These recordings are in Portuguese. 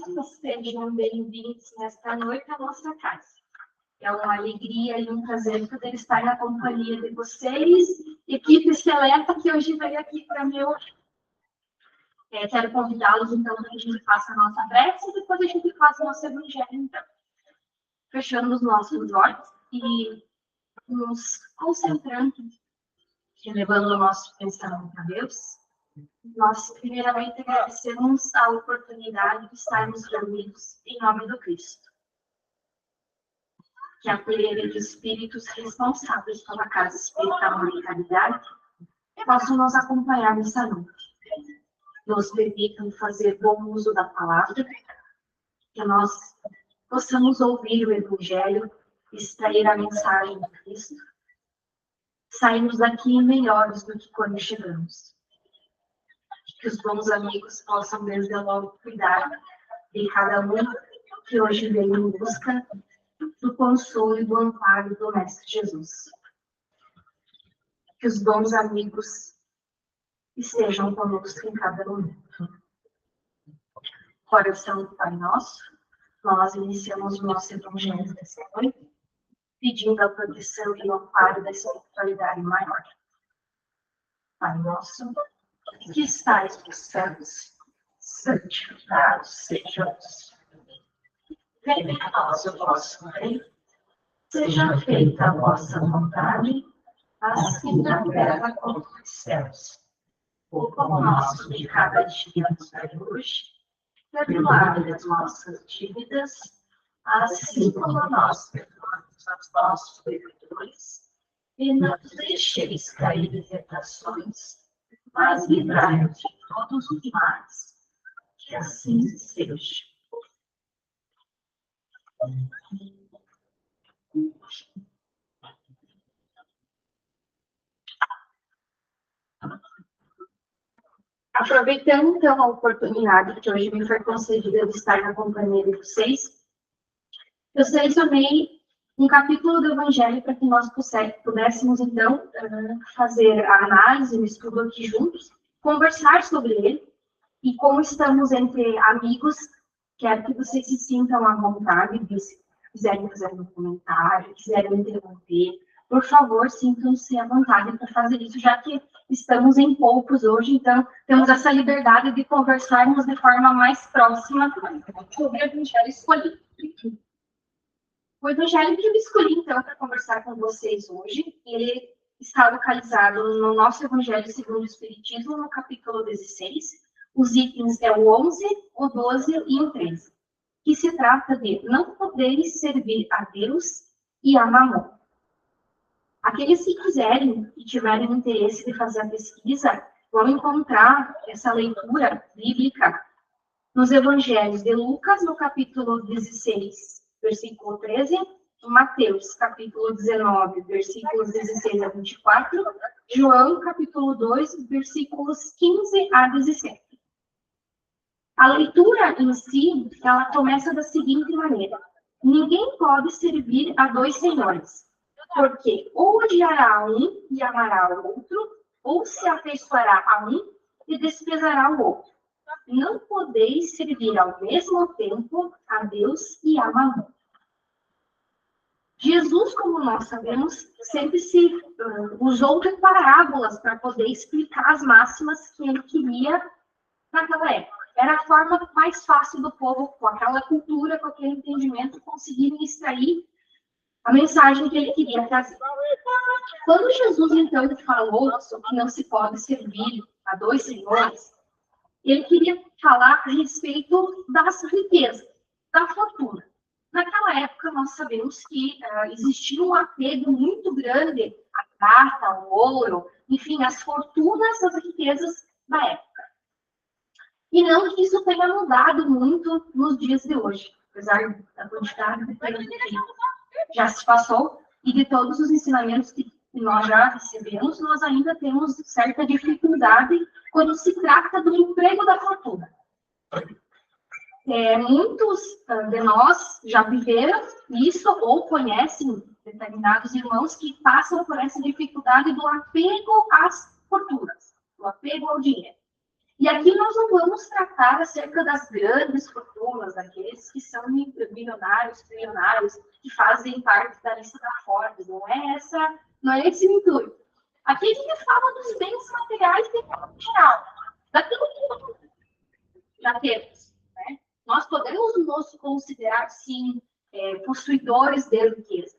sejam bem-vindos nesta noite à nossa casa. É uma alegria e um prazer poder estar na companhia de vocês, equipe seleta que hoje veio aqui para me ouvir. Quero convidá-los, então, para que a gente faça a nossa prece e depois a gente faça o nosso evangelho, então. Fechando os nossos olhos e nos concentrando, elevando o nosso pensamento a Deus. Nós, primeiramente, agradecemos a oportunidade de estarmos reunidos em nome do Cristo. Que a colheita de espíritos responsáveis pela Casa Espírita e Caridade possam nos acompanhar nessa noite. Nos permitam fazer bom uso da palavra, que nós possamos ouvir o Evangelho, extrair a mensagem de Cristo, sairmos daqui melhores do que quando chegamos. Que os bons amigos possam, desde logo, cuidar de cada um que hoje veio em busca do consolo e do amparo do Mestre Jesus. Que os bons amigos estejam conosco em cada momento. Oração do Pai Nosso, nós iniciamos o nosso Evangelho dessa noite, pedindo a proteção e o amparo da espiritualidade maior. Pai Nosso, que estais nos céus, santificado seja o vosso nome. Venha a nós o vosso reino, seja feita a vossa vontade, assim na terra como nos céus. O pão nosso de cada dia nos dai hoje, perdoai as nossas dívidas, assim como nós perdoamos aos nossos devedores, e não nos deixeis cair em tentações, mas livrai-nos de todos os males. Que assim seja. Aproveitando, então, a oportunidade que hoje me foi concedida de estar na companhia de vocês, eu selecionei um capítulo do Evangelho para que nós pudéssemos, então, fazer a análise, um estudo aqui juntos, conversar sobre ele, e como estamos entre amigos, quero que vocês se sintam à vontade, se quiserem fazer um comentário, quiserem interromper, por favor, sintam-se à vontade para fazer isso, já que estamos em poucos hoje, então temos essa liberdade de conversarmos de forma mais próxima sobre o Evangelho escolhido. O Evangelho que eu escolhi, então, para conversar com vocês hoje, ele está localizado no nosso Evangelho segundo o Espiritismo, no capítulo 16. Os itens é o 11, o 12 e o 13, que se trata de não poderes servir a Deus e a Mamon. Aqueles que quiserem e tiverem interesse de fazer a pesquisa, vão encontrar essa leitura bíblica nos Evangelhos de Lucas, no capítulo 16, versículo 13, Mateus, capítulo 19, versículos 16 a 24, João, capítulo 2, versículos 15 a 17. A leitura em si, ela começa da seguinte maneira: ninguém pode servir a dois senhores, porque ou odiará um e amará o outro, ou se afeiçoará a um e desprezará o outro. Não podeis servir ao mesmo tempo a Deus e a Mamon. Jesus, como nós sabemos, sempre se usou de parábolas para poder explicar as máximas que ele queria naquela época. Era a forma mais fácil do povo, com aquela cultura, com aquele entendimento, conseguirem extrair a mensagem que ele queria trazer. Quando Jesus, então, falou sobre que não se pode servir a dois senhores, ele queria falar a respeito das riquezas, da fortuna. Naquela época, nós sabemos que existia um apego muito grande à prata, ao ouro, enfim, às fortunas, às riquezas da época. E não que isso tenha mudado muito nos dias de hoje, apesar da quantidade de tempo que já se passou e de todos os ensinamentos que nós já recebemos, nós ainda temos certa dificuldade quando se trata do emprego da fortuna. Muitos de nós já viveram isso ou conhecem determinados irmãos que passam por essa dificuldade do apego às fortunas, do apego ao dinheiro. E aqui nós não vamos tratar acerca das grandes fortunas, fortunas, daqueles que são bilionários, trilionários, que fazem parte da lista da Forbes. Não é esse o intuito. Aqui a gente fala dos bens materiais de forma geral, daquilo que já temos, né? Nós podemos nos considerar, sim, possuidores de riqueza.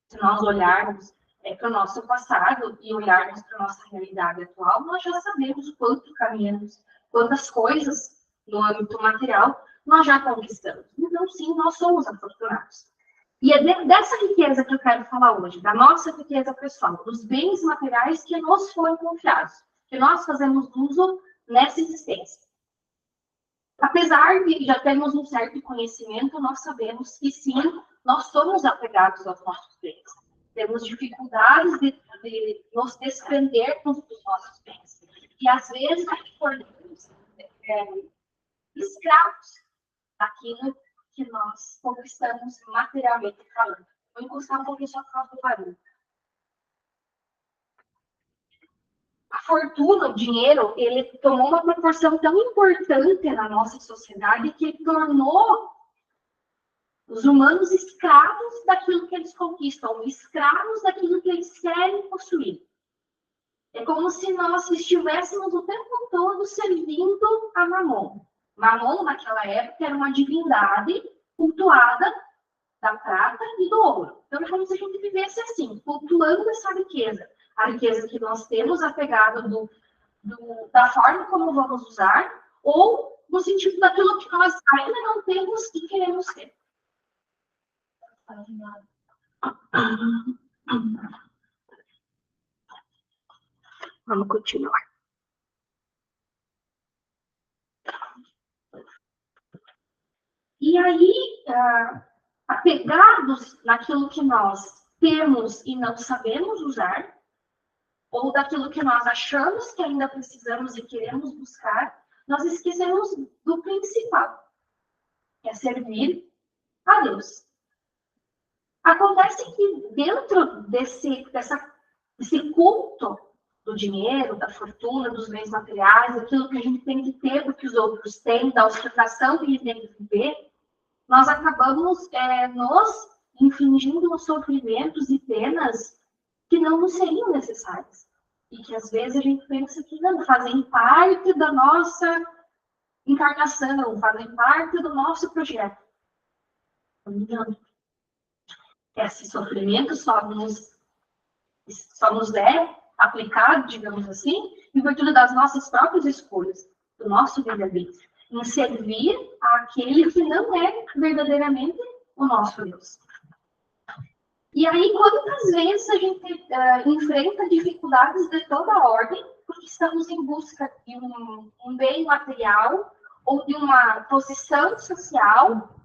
Se nós olharmos para o nosso passado e olharmos para a nossa realidade atual, nós já sabemos o quanto caminhamos, quantas coisas no âmbito material nós já conquistamos. Então, sim, nós somos afortunados. E é dessa riqueza que eu quero falar hoje, da nossa riqueza pessoal, dos bens materiais que nos foram confiados, que nós fazemos uso nessa existência. Apesar de já termos um certo conhecimento, nós sabemos que sim, nós somos apegados aos nossos bens. Temos dificuldades de nos desprendermos dos nossos bens. E às vezes tornamos escravos daquilo que nós conquistamos materialmente falando. Vou encostar um pouquinho só por causa do barulho. A fortuna, o dinheiro, ele tomou uma proporção tão importante na nossa sociedade que tornou os humanos escravos daquilo que eles conquistam, escravos daquilo que eles querem possuir. É como se nós estivéssemos o tempo todo servindo a Mamon. Mamon, naquela época, era uma divindade cultuada da prata e do ouro. Então, é como se a gente vivesse assim, cultuando essa riqueza. A riqueza que nós temos apegada da forma como vamos usar, ou no sentido daquilo que nós ainda não temos e queremos ter. Vamos continuar. E aí, apegados naquilo que nós temos e não sabemos usar, ou daquilo que nós achamos que ainda precisamos e queremos buscar, nós esquecemos do principal, que é servir a Deus. Acontece que dentro desse culto do dinheiro, da fortuna, dos bens materiais, aquilo que a gente tem que ter do que os outros têm, da ostentação que a gente tem que viver, nós acabamos nos infligindo sofrimentos e penas que não nos seriam necessárias. E que às vezes a gente pensa que não fazem parte da nossa encarnação, fazem parte do nosso projeto. Não. Esse sofrimento só nos é aplicado, digamos assim, em virtude das nossas próprias escolhas, do nosso livre-arbítrio, em servir àquele que não é verdadeiramente o nosso Deus. E aí, quantas vezes a gente enfrenta dificuldades de toda a ordem, porque estamos em busca de um bem material ou de uma posição social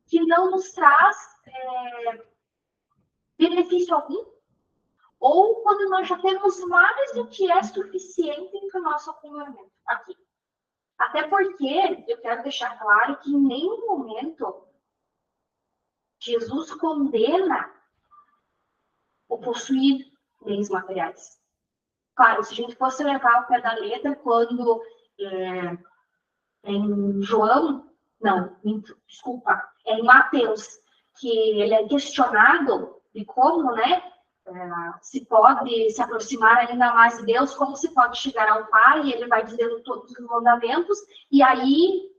que não nos traz benefício algum, ou quando nós já temos mais do que é suficiente para o nosso acompanhamento aqui. Até porque eu quero deixar claro que em nenhum momento Jesus condena o possuir bens materiais. Claro, se a gente fosse levar ao pé da letra, quando em João, não, desculpa, em Mateus, que ele é questionado de como, né, se pode se aproximar ainda mais de Deus, como se pode chegar ao Pai, e ele vai dizendo todos os mandamentos, e aí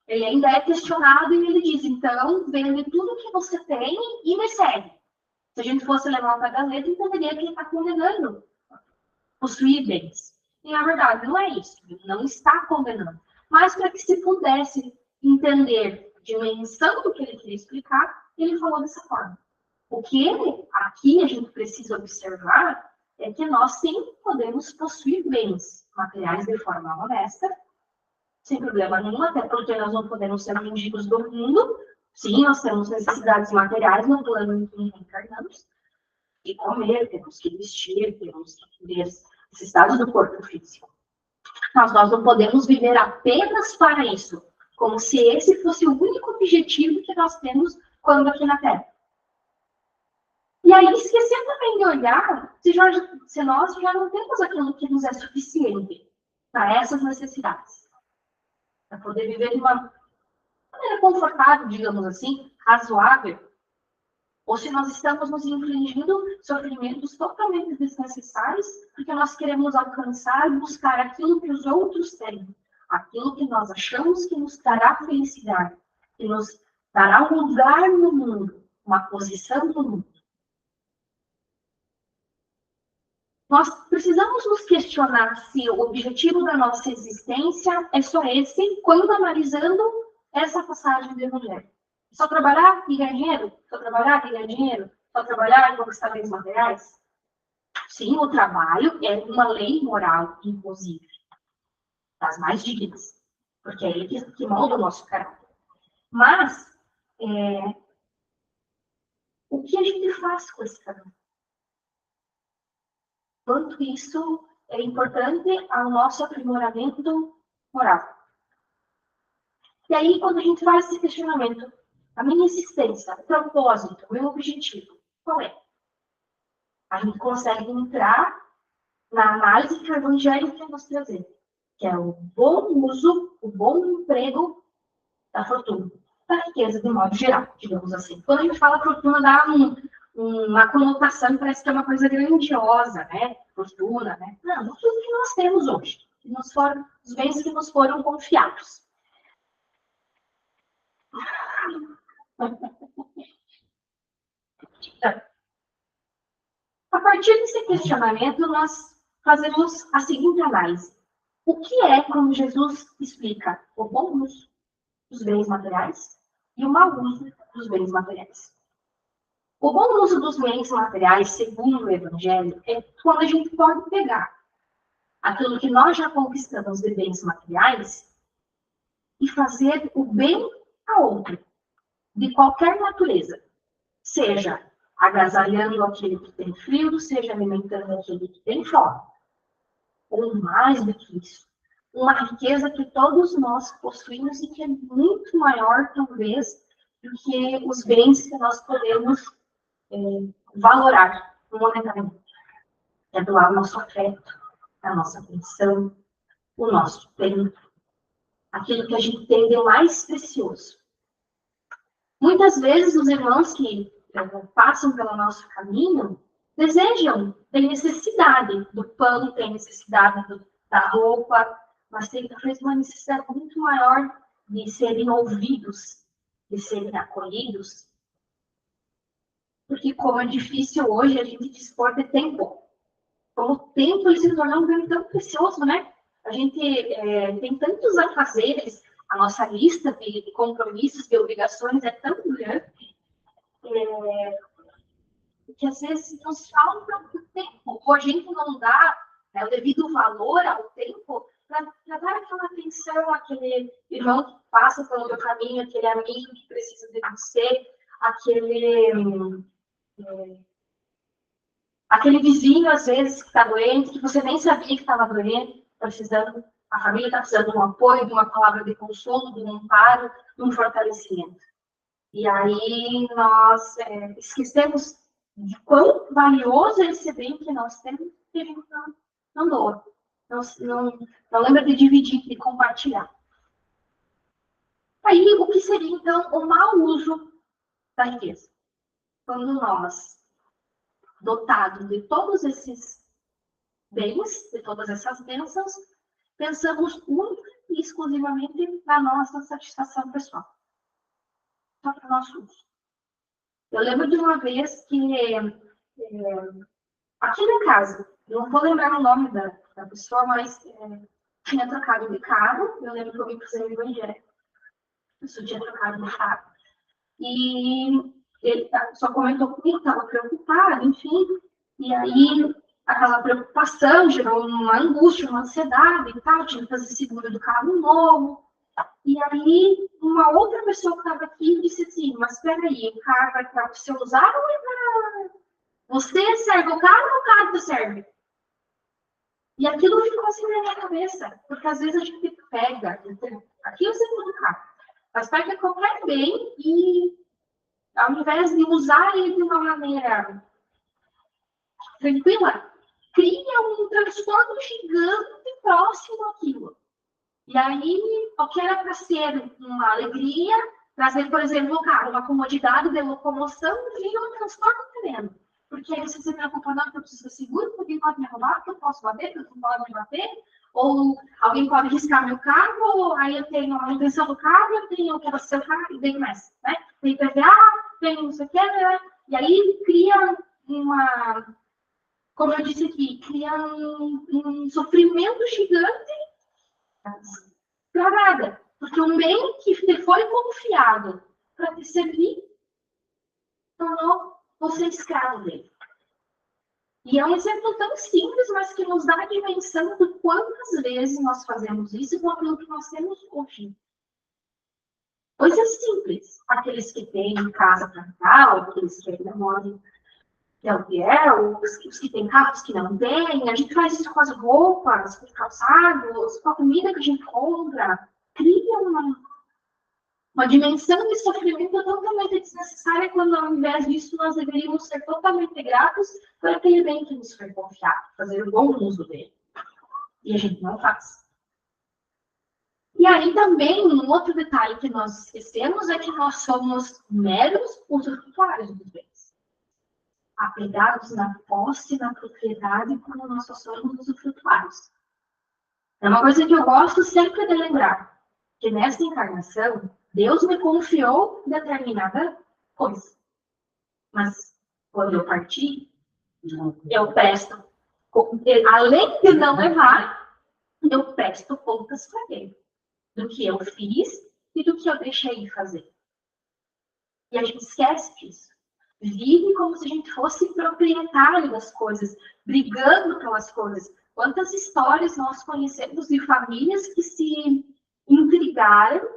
ele ainda é questionado e ele diz, então, vende tudo que você tem e me segue. Se a gente fosse levar ao pé da letra, entenderia que ele está condenando possuir bens. E, na verdade, não é isso. Ele não está condenando. Mas, para que se pudesse entender a dimensão do que ele queria explicar, ele falou dessa forma. O que aqui a gente precisa observar é que nós sempre podemos possuir bens materiais de forma honesta, sem problema nenhum, até porque nós não podemos ser mendigos do mundo. Sim, nós temos necessidades materiais no plano em que reencarnamos. E comer, temos que vestir, temos que ter necessidades do corpo físico. Mas nós não podemos viver apenas para isso, como se esse fosse o único objetivo que nós temos quando aqui na Terra. E aí, esquecer também de olhar se nós já não temos aquilo que nos é suficiente para essas necessidades. para poder viver de uma maneira confortável, digamos assim, razoável, ou se nós estamos nos infligindo sofrimentos totalmente desnecessários, porque nós queremos alcançar e buscar aquilo que os outros têm, aquilo que nós achamos que nos dará felicidade, que nos dará um lugar no mundo, uma posição no mundo. Nós precisamos nos questionar se o objetivo da nossa existência é só esse, quando analisando essa passagem do Evangelho. Só trabalhar e ganhar dinheiro? Só trabalhar e ganhar dinheiro? Só trabalhar e conquistar bens materiais? Sim, o trabalho é uma lei moral, inclusive, das mais dignas, porque é ele que molda o nosso caráter. Mas, o que a gente faz com esse caráter? Quanto isso é importante ao nosso aprimoramento moral. E aí, quando a gente faz esse questionamento, a minha existência, o propósito, o meu objetivo, qual é? A gente consegue entrar na análise que o Evangelho quer nos trazer, que é o bom uso, o bom emprego da fortuna, da riqueza, de modo geral, digamos assim. Quando a gente fala fortuna, dá uma conotação, parece que é uma coisa grandiosa, né? Fortuna, né? Não, tudo que nós temos hoje, os bens que nos foram confiados. A partir desse questionamento, nós fazemos a seguinte análise. O que é, como Jesus explica, o bom uso dos bens materiais e o mau uso dos bens materiais? O bom uso dos bens materiais, segundo o Evangelho, é quando a gente pode pegar aquilo que nós já conquistamos de bens materiais e fazer o bem a outro, de qualquer natureza, seja agasalhando aquele que tem frio, seja alimentando aquele que tem fome. Ou mais do que isso, uma riqueza que todos nós possuímos e que é muito maior, talvez, do que os bens que nós podemos valorar momentaneamente. É doar o nosso afeto, a nossa atenção, o nosso tempo, aquilo que a gente tem de mais precioso. Muitas vezes os irmãos que passam pelo nosso caminho desejam, têm necessidade do pão, têm necessidade da roupa, mas tem talvez uma necessidade muito maior de serem ouvidos, de serem acolhidos. Porque como é difícil hoje a gente dispor de tempo. Como o tempo ele se tornou um bem tão precioso, né? A gente tem tantos afazeres, a nossa lista de compromissos, de obrigações é tão grande, que às vezes nos falta o tempo, ou a gente não dá o devido valor ao tempo para dar aquela atenção àquele irmão que passa pelo meu caminho, aquele amigo que precisa de você, aquele vizinho, às vezes, que está doente, que você nem sabia que estava doente, precisando, a família está precisando de um apoio, de uma palavra de consolo, de um amparo, de um fortalecimento. E aí nós esquecemos de quão valioso é esse bem que nós temos e a gente não doa. Não lembra de dividir, de compartilhar. Aí, o que seria, então, o mau uso da riqueza? Quando nós, dotados de todos esses bens, de todas essas bênçãos, pensamos única e exclusivamente na nossa satisfação pessoal. Só para o nosso uso. Eu lembro de uma vez que, aqui na casa, eu não vou lembrar o nome da pessoa, mas tinha trocado de carro. Eu lembro que eu vim para o Senhor Evangelho. Eu tinha trocado de carro. E ele só comentou comigo, estava preocupado, enfim. E aí, aquela preocupação gerou uma angústia, uma ansiedade e tal. Tinha que fazer seguro do carro novo. E aí, uma outra pessoa que estava aqui disse assim, mas espera aí, o carro vai para você usar ou é para... Você serve o carro ou o carro te serve? E aquilo ficou assim na minha cabeça, porque às vezes a gente pega, aqui eu seguro do carro, mas pega qualquer bem e, ao invés de usar ele de uma maneira tranquila, cria um transtorno gigante próximo àquilo. E aí, o que era para ser uma alegria, trazer, por exemplo, uma comodidade de locomoção, vira um transtorno tremendo. Porque aí você se preocupa, não, que eu preciso ser seguro, porque alguém pode me roubar, que eu posso bater, que eu não pode me bater, ou alguém pode riscar meu carro, ou aí eu tenho a manutenção do carro, eu tenho que abastecer o carro, e bem mais, né? Tem PVA, tem não sei o que, né? E aí cria uma, como eu disse aqui, cria um sofrimento gigante para nada. Porque o bem que te foi confiado para te servir, tornou você escravo dele. E é um exemplo tão simples, mas que nos dá a dimensão de quantas vezes nós fazemos isso com aquilo que nós temos hoje. Coisas simples. Aqueles que têm casa para tal, aqueles que ainda moram de aluguel, os que têm carros que não têm. A gente faz isso com as roupas, com os calçados, com a comida que a gente compra. Cria uma dimensão de sofrimento totalmente desnecessária, quando ao invés disso nós deveríamos ser totalmente gratos por aquele bem que nos foi confiado, fazer o bom uso dele. E a gente não faz. E aí também, um outro detalhe que nós esquecemos é que nós somos meros usufrutuários dos bens. Apegados na posse, na propriedade, como nós só somos usufrutuários. É uma coisa que eu gosto sempre de lembrar, que nessa encarnação, Deus me confiou determinada coisa. Mas quando eu partir, eu presto, além de não levar, eu presto contas para ele, do que eu fiz e do que eu deixei de fazer. E a gente esquece disso. Vive como se a gente fosse proprietário das coisas, brigando pelas coisas. Quantas histórias nós conhecemos de famílias que se intrigaram,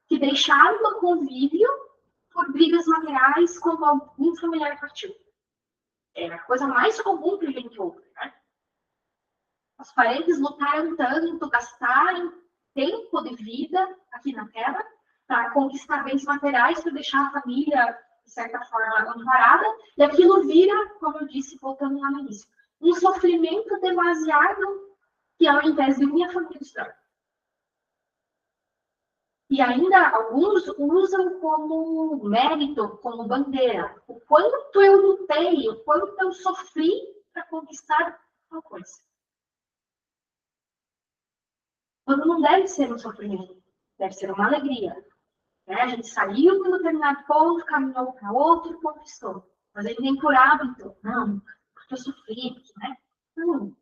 que deixaram o convívio por brigas materiais quando algum familiar partiu. É a coisa mais comum que a gente ouve, né? Os parentes lutaram tanto, gastaram tempo de vida aqui na Terra para conquistar bens materiais, para deixar a família, de certa forma, amparada, e aquilo vira, como eu disse, voltando lá no início, um sofrimento demasiado que, ao invés de minha família destrói. E ainda alguns usam como mérito, como bandeira, o quanto eu lutei, o quanto eu sofri para conquistar uma coisa. Quando não deve ser um sofrimento, deve ser uma alegria. Né? A gente saiu de um determinado ponto, caminhou para outro e conquistou. Mas ele nem por hábito, não, porque eu sofri, né? Não.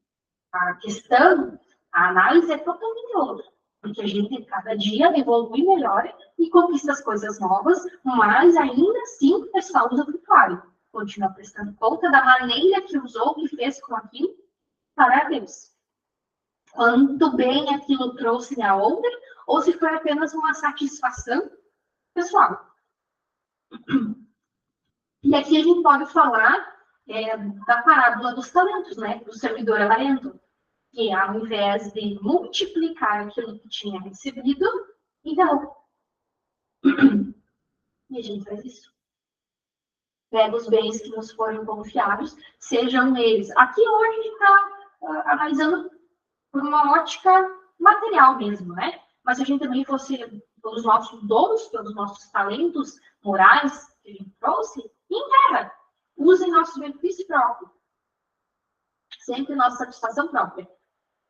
A questão, a análise é totalmente outra. Porque a gente, cada dia, evolui melhor e conquista as coisas novas, mas ainda assim é só usufrutuário. Continua prestando conta da maneira que usou, que fez com aquilo, para Deus. Quanto bem aquilo trouxe a outra, ou se foi apenas uma satisfação pessoal. E aqui a gente pode falar da parábola dos talentos, né? Do servidor avarento, que ao invés de multiplicar aquilo que tinha recebido, então, e a gente faz isso. Pega os bens que nos foram confiados, sejam eles. Aqui hoje a gente está analisando por uma ótica material mesmo, né? Mas se a gente também fosse pelos nossos dons, pelos nossos talentos morais que a gente trouxe, enterra. Use nosso benefício próprio. Sempre nossa satisfação própria.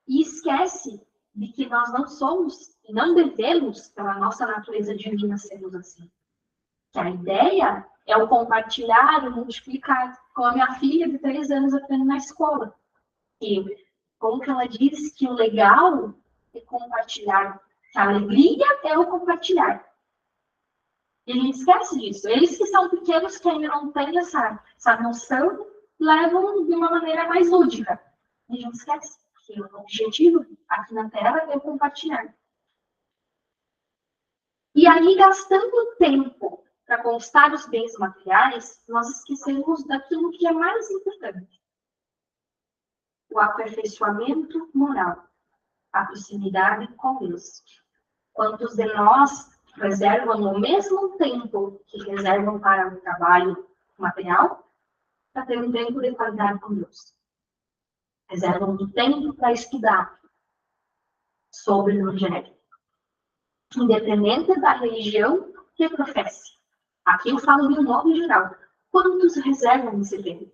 E esquece de que nós não somos, e não devemos, pela nossa natureza divina, sermos assim. Que a ideia é o compartilhar, o multiplicar. Com a minha filha de 3 anos aprendendo na escola. E como que ela diz que o legal é compartilhar, que a alegria é o compartilhar. E a gente esquece disso. Eles que são pequenos, que ainda não têm essa noção, levam de uma maneira mais lúdica. E a gente esquece que o objetivo aqui na Terra é compartilhar. E aí, gastando tempo para conquistar os bens materiais, nós esquecemos daquilo que é mais importante. O aperfeiçoamento moral, a proximidade com Deus. Quantos de nós reservam no mesmo tempo que reservam para o trabalho material, para ter um tempo de qualidade com Deus? Reservam um tempo para estudar sobre o Evangelho. independente da religião que professe. Aqui eu falo de um modo geral. Quantos reservam esse tempo?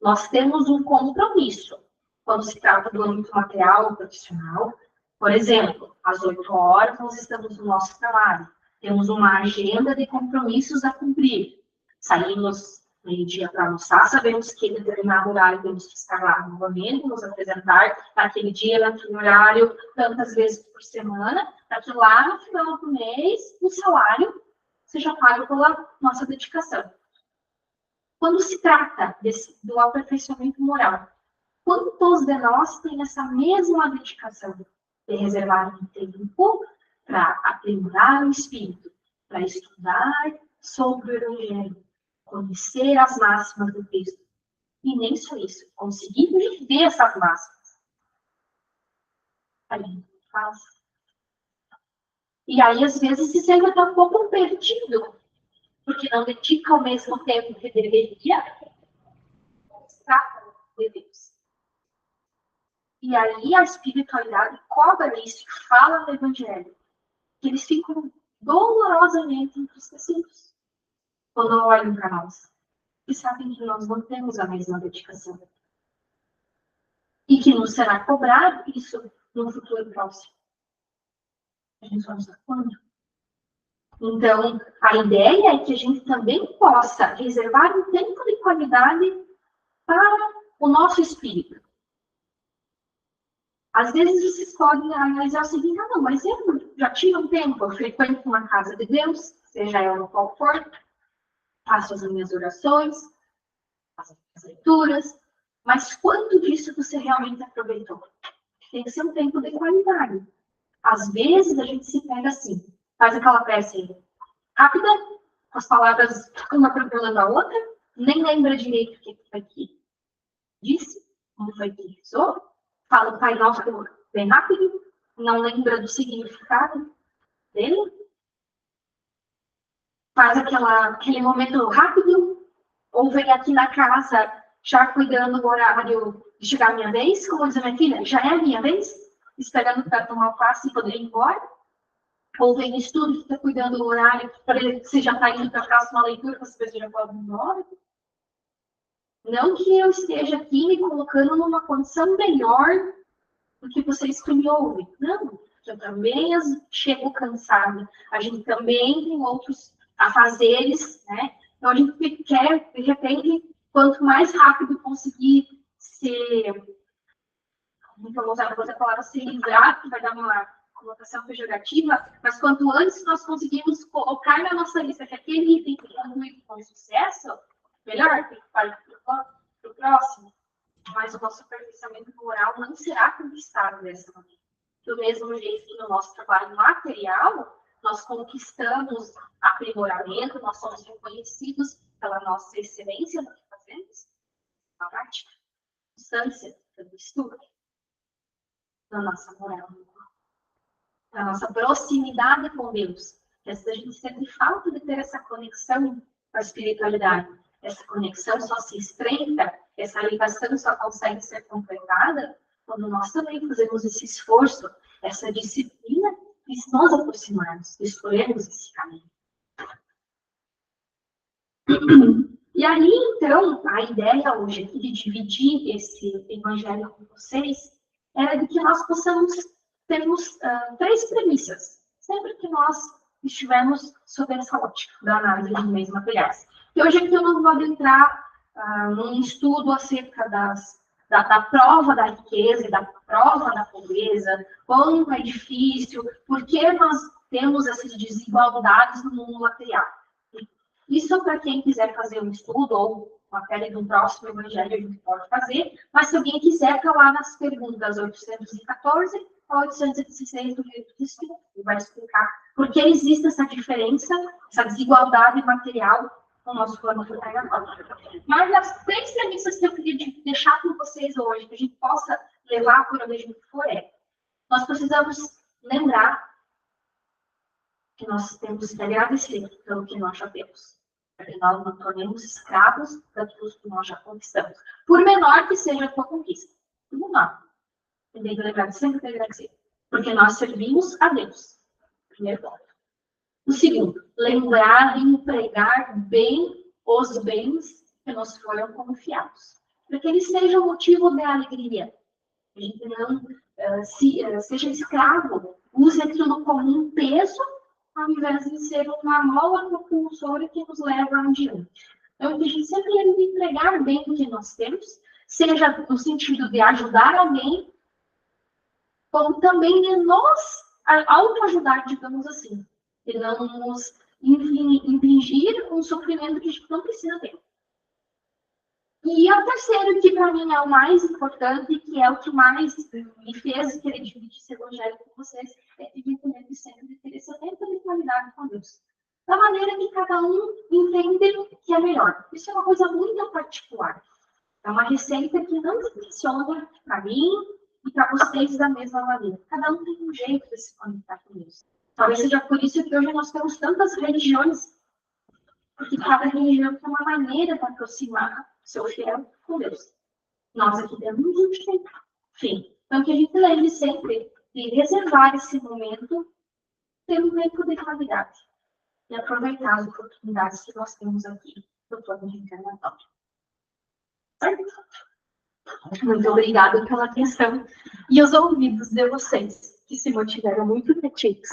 Nós temos um compromisso quando se trata do âmbito material ou profissional. Por exemplo, às 8 horas nós estamos no nosso trabalho. Temos uma agenda de compromissos a cumprir. Saímos meio-dia para almoçar, sabemos que em determinado horário temos que estar lá novamente, nos apresentar naquele dia, naquele horário, tantas vezes por semana, para que lá no final do mês o salário seja pago pela nossa dedicação. Quando se trata do aperfeiçoamento moral, quantos de nós têm essa mesma dedicação de reservar um tempo para aprimorar o espírito, para estudar sobre o Evangelho, conhecer as máximas do Cristo? E nem só isso, conseguir viver essas máximas. A gente faz. E aí, às vezes, se sente até um pouco perdido, porque não dedica ao mesmo tempo que deveria, se trata de Deus. E aí a espiritualidade cobra isso e fala no Evangelho, que eles ficam dolorosamente entristecidos quando olham para nós e sabem que nós não temos a mesma dedicação. E que nos será cobrado isso no futuro próximo. A gente não sabe quando. Então, a ideia é que a gente também possa reservar um tempo de qualidade para o nosso espírito. Às vezes vocês podem analisar o seguinte: não, mas eu já tive um tempo, eu frequento uma casa de Deus, seja ela qual for, faço as minhas orações, faço as leituras, mas quanto disso você realmente aproveitou? Tem que ser um tempo de qualidade. Às vezes a gente se pega assim, faz aquela prece rápida, as palavras uma atropelando a outra, nem lembra direito o que foi que disse, como foi que rezou, fala o Pai Nosso bem rápido, não lembra do significado dele, faz aquele momento rápido, ou vem aqui na casa já cuidando do horário de chegar a minha vez, como diz a minha filha, já é a minha vez, esperando para tomar o passe e poder ir embora. Ou vem no estudo que está cuidando do horário, para ele que você já está indo para a próxima leitura, para você já pode ir embora. Não que eu esteja aqui me colocando numa condição melhor do que vocês que me ouvem. Não, eu também chego cansada. A gente também tem outros afazeres, né? Então a gente quer, de repente, quanto mais rápido conseguir como eu vou usar a palavra, se livrar, que vai dar uma conotação pejorativa, mas quanto antes nós conseguimos colocar na nossa lista que aquele item que conclui com sucesso, melhor, tem que partir para o próximo. Mas o nosso aperfeiçoamento moral não será conquistado dessa maneira. Do mesmo jeito que no nosso trabalho material, nós conquistamos aprimoramento, nós somos reconhecidos pela nossa excelência no que fazemos, na prática, constância, pelo estudo, na nossa moral, na nossa proximidade com Deus. Essa a gente sente falta de ter essa conexão com a espiritualidade. Essa conexão só se estreita, essa ligação só consegue ser completada quando nós também fazemos esse esforço, essa disciplina de nos aproximarmos, de escolhermos esse caminho. E aí, então, a ideia hoje aqui de dividir esse evangelho com vocês era de que nós possamos termos 3 premissas, sempre que nós estivermos sob essa ótica da análise de meios materiais. E hoje aqui eu não vou adentrar num estudo acerca da prova da riqueza e da prova da pobreza, quanto é difícil, por que nós temos essas desigualdades no mundo material. Isso para quem quiser fazer um estudo ou matéria de um próximo evangelho a gente pode fazer, mas se alguém quiser, está lá nas perguntas 814 a 816 do livro de estudo, e vai explicar por que existe essa diferença, essa desigualdade material no nosso plano fotográfico. Mas as 3 premissas que eu queria deixar com vocês hoje, que a gente possa levar por onde a gente for, nós precisamos lembrar que nós temos que agradecer pelo que nós já temos, para que nós não tornemos escravos daquilo que nós já conquistamos, por menor que seja a sua conquista. Por menor. Tem que lembrar de sempre agradecer, porque nós servimos a Deus. Primeiro ponto. O segundo, lembrar e empregar bem os bens que nos foram confiados. Para que eles sejam motivo de alegria. A gente não seja escravo, use aquilo como um peso, ao invés de ser uma mola propulsora que nos leva adiante. Então, a gente sempre deve empregar bem o que nós temos, seja no sentido de ajudar alguém, como também de nós autoajudar, digamos assim. E não nos infligir um sofrimento que a gente não precisa ter. E o terceiro, que para mim é o mais importante, que é o que mais me fez querer dividir esse evangelho com vocês, é que a gente deve sempre ter esse tempo de qualidade com Deus. Da maneira que cada um entende que é melhor. Isso é uma coisa muito particular. É uma receita que não funciona para mim e para vocês da mesma maneira. Cada um tem um jeito de se conectar com Deus. Talvez seja por isso que hoje nós temos tantas religiões, porque cada religião tem uma maneira de aproximar seu fiel com Deus. Nós aqui temos um tempo. Enfim, então que a gente lembre sempre de reservar esse momento, ter um tempo de qualidade e aproveitar as oportunidades que nós temos aqui no plano de encarnatório. Muito obrigada pela atenção e os ouvidos de vocês, que se mantiveram muito quietinhos.